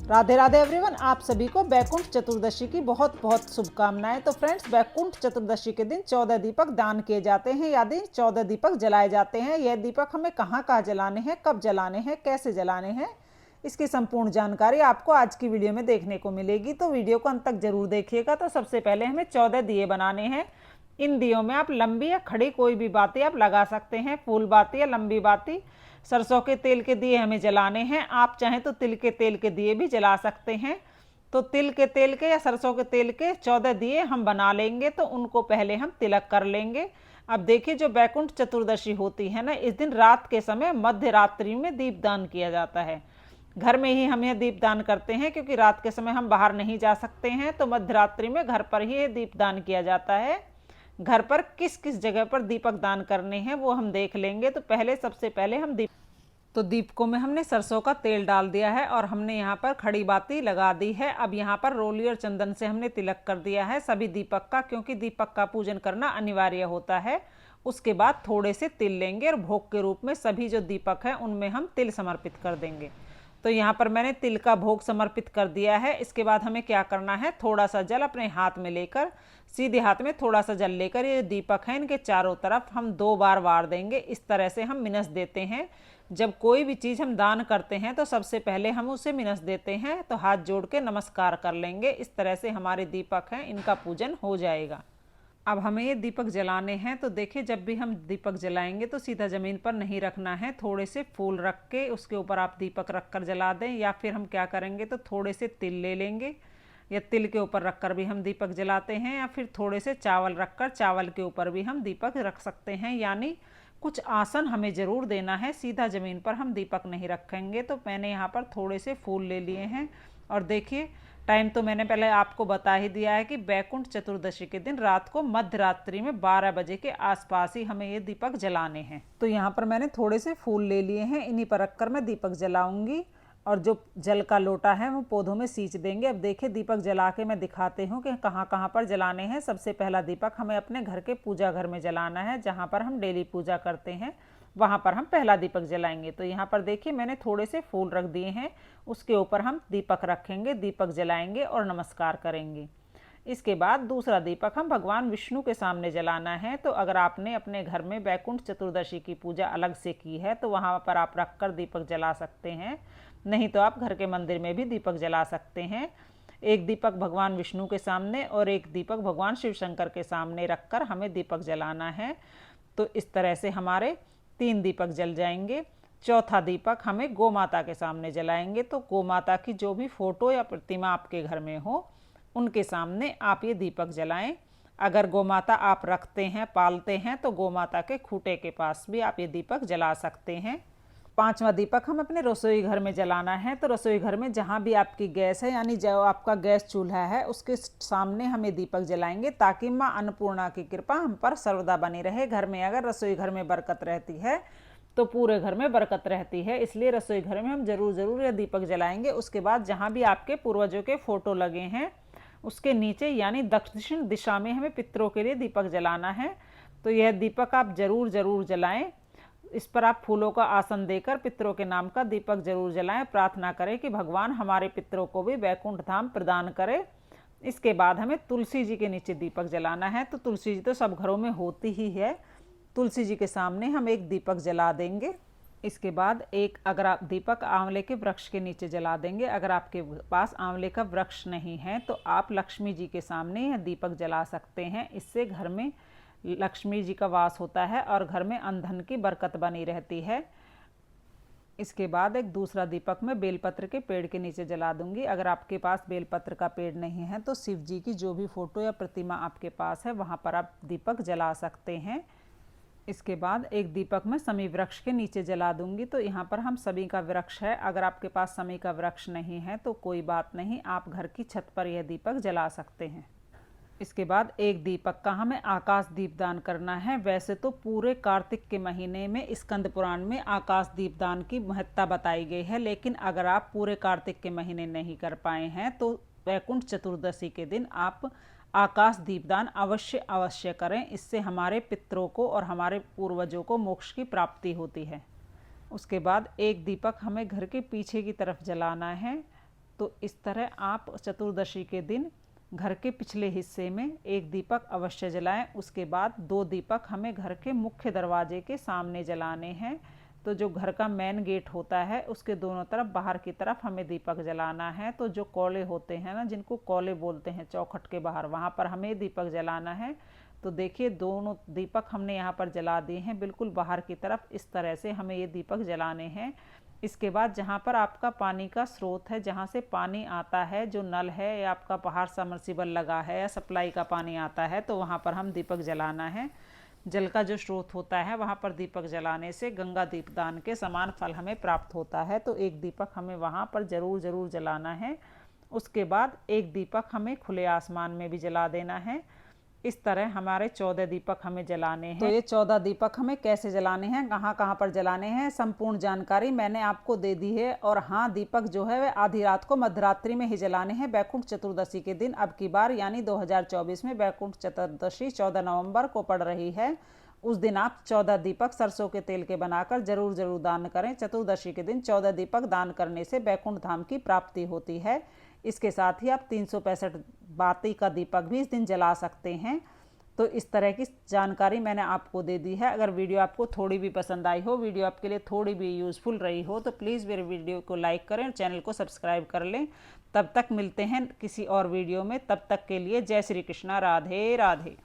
Radhe Radhe everyone, आप सभी को बैकुंठ चतुर्दशी की बहुत बहुत शुभकामनाएं। तो फ्रेंड्स, बैकुंठ चतुर्दशी के दिन 14 दीपक दान किए जाते हैं, यानी 14 दीपक जलाए जाते हैं। यह दीपक हमें कहाँ कहाँ जलाने हैं, कब जलाने हैं, कैसे जलाने हैं, इसकी संपूर्ण जानकारी आपको आज की वीडियो में देखने को मिलेगी। तो वीडियो को अंत तक जरूर देखिएगा। तो सबसे पहले हमें 14 दिए बनाने हैं। इन दियों में आप लंबी या खड़ी कोई भी बाती आप लगा सकते हैं, फूल बाती या लंबी बाती। सरसों के तेल के दिए हमें जलाने हैं। आप चाहें तो तिल के तेल के दिए भी जला सकते हैं। तो तिल के तेल के या सरसों के तेल के 14 दिए हम बना लेंगे। तो उनको पहले हम तिलक कर लेंगे। अब देखिए, जो बैकुंठ चतुर्दशी होती है ना, इस दिन रात के समय मध्य रात्रि में दीपदान किया जाता है। घर में ही हम यह दीपदान करते हैं, क्योंकि रात के समय हम बाहर नहीं जा सकते हैं। तो मध्य रात्रि में घर पर ही दीपदान किया जाता है। घर पर किस किस जगह पर दीपक दान करने हैं वो हम देख लेंगे। तो सबसे पहले हम दीपकों में हमने सरसों का तेल डाल दिया है और हमने यहाँ पर खड़ी बाती लगा दी है। अब यहाँ पर रोली और चंदन से हमने तिलक कर दिया है सभी दीपक का, क्योंकि दीपक का पूजन करना अनिवार्य होता है। उसके बाद थोड़े से तिल लेंगे और भोग के रूप में सभी जो दीपक हैं उनमें हम तिल समर्पित कर देंगे। तो यहाँ पर मैंने तिल का भोग समर्पित कर दिया है। इसके बाद हमें क्या करना है, थोड़ा सा जल अपने हाथ में लेकर, सीधे हाथ में थोड़ा सा जल लेकर ये दीपक है इनके चारों तरफ हम 2 बार वार देंगे। इस तरह से हम मिनस देते हैं। जब कोई भी चीज़ हम दान करते हैं तो सबसे पहले हम उसे मिनस देते हैं। तो हाथ जोड़ के नमस्कार कर लेंगे। इस तरह से हमारे दीपक हैं इनका पूजन हो जाएगा। अब हमें ये दीपक जलाने हैं। तो देखिए, जब भी हम दीपक जलाएंगे तो सीधा ज़मीन पर नहीं रखना है। थोड़े से फूल रख के उसके ऊपर आप दीपक रख कर जला दें, या फिर हम क्या करेंगे तो थोड़े से तिल ले लेंगे, या तिल के ऊपर रख कर भी हम दीपक जलाते हैं, या फिर थोड़े से चावल रख कर चावल के ऊपर भी हम दीपक रख सकते हैं। यानी कुछ आसन हमें ज़रूर देना है, सीधा ज़मीन पर हम दीपक नहीं रखेंगे। तो मैंने यहाँ पर थोड़े से फूल ले लिए हैं। और देखिए, टाइम तो मैंने पहले आपको बता ही दिया है कि बैकुंठ चतुर्दशी के दिन रात को मध्य रात्रि में 12 बजे के आसपास ही हमें ये दीपक जलाने हैं। तो यहाँ पर मैंने थोड़े से फूल ले लिए हैं, इन्हीं पर रखकर मैं दीपक जलाऊंगी। और जो जल का लोटा है वो पौधों में सींच देंगे। अब देखिए, दीपक जला के मैं दिखाते हूँ कि कहाँ कहाँ पर जलाने हैं। सबसे पहला दीपक हमें अपने घर के पूजा घर में जलाना है, जहाँ पर हम डेली पूजा करते हैं, वहाँ पर हम पहला दीपक जलाएंगे। तो यहाँ पर देखिए, मैंने थोड़े से फूल रख दिए हैं, उसके ऊपर हम दीपक रखेंगे, दीपक जलाएंगे और नमस्कार करेंगे। इसके बाद दूसरा दीपक हम भगवान विष्णु के सामने जलाना है। तो अगर आपने अपने घर में बैकुंठ चतुर्दशी की पूजा अलग से की है तो वहाँ पर आप रखकर दीपक जला सकते हैं, नहीं तो आप घर के मंदिर में भी दीपक जला सकते हैं। एक दीपक भगवान विष्णु के सामने और एक दीपक भगवान शिव शंकर के सामने रखकर हमें दीपक जलाना है। तो इस तरह से हमारे 3 दीपक जल जाएंगे। चौथा दीपक हमें गौ माता के सामने जलाएंगे। तो गौ माता की जो भी फोटो या प्रतिमा आपके घर में हो उनके सामने आप ये दीपक जलाएं। अगर गौ माता आप रखते हैं, पालते हैं, तो गौ माता के खूंटे के पास भी आप ये दीपक जला सकते हैं। 5वां दीपक हम अपने रसोई घर में जलाना है। तो रसोई घर में जहाँ भी आपकी गैस है, यानी जो आपका गैस चूल्हा है, उसके सामने हम ये दीपक जलाएंगे, ताकि माँ अन्नपूर्णा की कृपा हम पर सर्वदा बनी रहे। घर में अगर रसोई घर में बरकत रहती है तो पूरे घर में बरकत रहती है, इसलिए रसोई घर में हम जरूर यह दीपक जलाएंगे। उसके बाद जहाँ भी आपके पूर्वजों के फोटो लगे हैं उसके नीचे यानी दक्षिण दिशा में हमें पितरों के लिए दीपक जलाना है। तो यह दीपक आप जरूर जलाएं। इस पर आप फूलों का आसन देकर पितरों के नाम का दीपक जरूर जलाएं। प्रार्थना करें कि भगवान हमारे पितरों को भी वैकुंठ धाम प्रदान करे। इसके बाद हमें तुलसी जी के नीचे दीपक जलाना है। तो तुलसी जी तो सब घरों में होती ही है, तुलसी जी के सामने हम एक दीपक जला देंगे। इसके बाद एक अगर आप दीपक आंवले के वृक्ष के नीचे जला देंगे। अगर आपके पास आंवले का वृक्ष नहीं है तो आप लक्ष्मी जी के सामने यह दीपक जला सकते हैं। इससे घर में लक्ष्मी जी का वास होता है और घर में अन्न धन की बरकत बनी रहती है। इसके बाद एक दूसरा दीपक मैं बेलपत्र के पेड़ के नीचे जला दूंगी। अगर आपके पास बेलपत्र का पेड़ नहीं है तो शिव जी की जो भी फोटो या प्रतिमा आपके पास है वहाँ पर आप दीपक जला सकते हैं। इसके बाद एक दीपक मैं समी वृक्ष के नीचे जला दूंगी। तो यहाँ पर हम समी का वृक्ष है, अगर आपके पास समी का वृक्ष नहीं है तो कोई बात नहीं, आप घर की छत पर यह दीपक जला सकते हैं। इसके बाद एक दीपक का हमें आकाश दीपदान करना है। वैसे तो पूरे कार्तिक के महीने में स्कंद पुराण में आकाश दीपदान की महत्ता बताई गई है, लेकिन अगर आप पूरे कार्तिक के महीने नहीं कर पाए हैं तो वैकुंठ चतुर्दशी के दिन आप आकाश दीपदान अवश्य करें। इससे हमारे पितरों को और हमारे पूर्वजों को मोक्ष की प्राप्ति होती है। उसके बाद एक दीपक हमें घर के पीछे की तरफ जलाना है। तो इस तरह आप चतुर्दशी के दिन घर के पिछले हिस्से में एक दीपक अवश्य जलाएं। उसके बाद 2 दीपक हमें घर के मुख्य दरवाजे के सामने जलाने हैं। तो जो घर का मेन गेट होता है उसके दोनों तरफ बाहर की तरफ हमें दीपक जलाना है। तो जो कोले होते हैं ना, जिनको कोले बोलते हैं, चौखट के बाहर, वहाँ पर हमें दीपक जलाना है। तो देखिए दोनों दीपक हमने यहाँ पर जला दिए हैं, बिल्कुल बाहर की तरफ इस तरह से हमें ये दीपक जलाने हैं। इसके बाद जहाँ पर आपका पानी का स्रोत है, जहाँ से पानी आता है, जो नल है या आपका बाहर सबमर्सिबल लगा है या सप्लाई का पानी आता है, तो वहाँ पर हम दीपक जलाना है। जल का जो स्रोत होता है वहाँ पर दीपक जलाने से गंगा दीपदान के समान फल हमें प्राप्त होता है। तो एक दीपक हमें वहाँ पर ज़रूर जलाना है। उसके बाद एक दीपक हमें खुले आसमान में भी जला देना है। इस तरह हमारे 14 दीपक हमें जलाने हैं। तो ये 14 दीपक हमें कैसे जलाने हैं, कहाँ कहाँ पर जलाने हैं, संपूर्ण जानकारी मैंने आपको दे दी है। और हाँ, दीपक जो है वह आधी रात को मध्यरात्रि में ही जलाने हैं, वैकुंठ चतुर्दशी के दिन। अब की बार यानी 2024 में वैकुंठ चतुर्दशी 14 नवंबर को पड़ रही है। उस दिन आप 14 दीपक सरसों के तेल के बनाकर जरूर दान करें। चतुर्दशी के दिन 14 दीपक दान करने से वैकुंठ धाम की प्राप्ति होती है। इसके साथ ही आप 365 बाती का दीपक भी इस दिन जला सकते हैं। तो इस तरह की जानकारी मैंने आपको दे दी है। अगर वीडियो आपको थोड़ी भी पसंद आई हो, वीडियो आपके लिए थोड़ी भी यूज़फुल रही हो, तो प्लीज़ मेरे वीडियो को लाइक करें और चैनल को सब्सक्राइब कर लें। तब तक मिलते हैं किसी और वीडियो में। तब तक के लिए जय श्री कृष्णा, राधे राधे।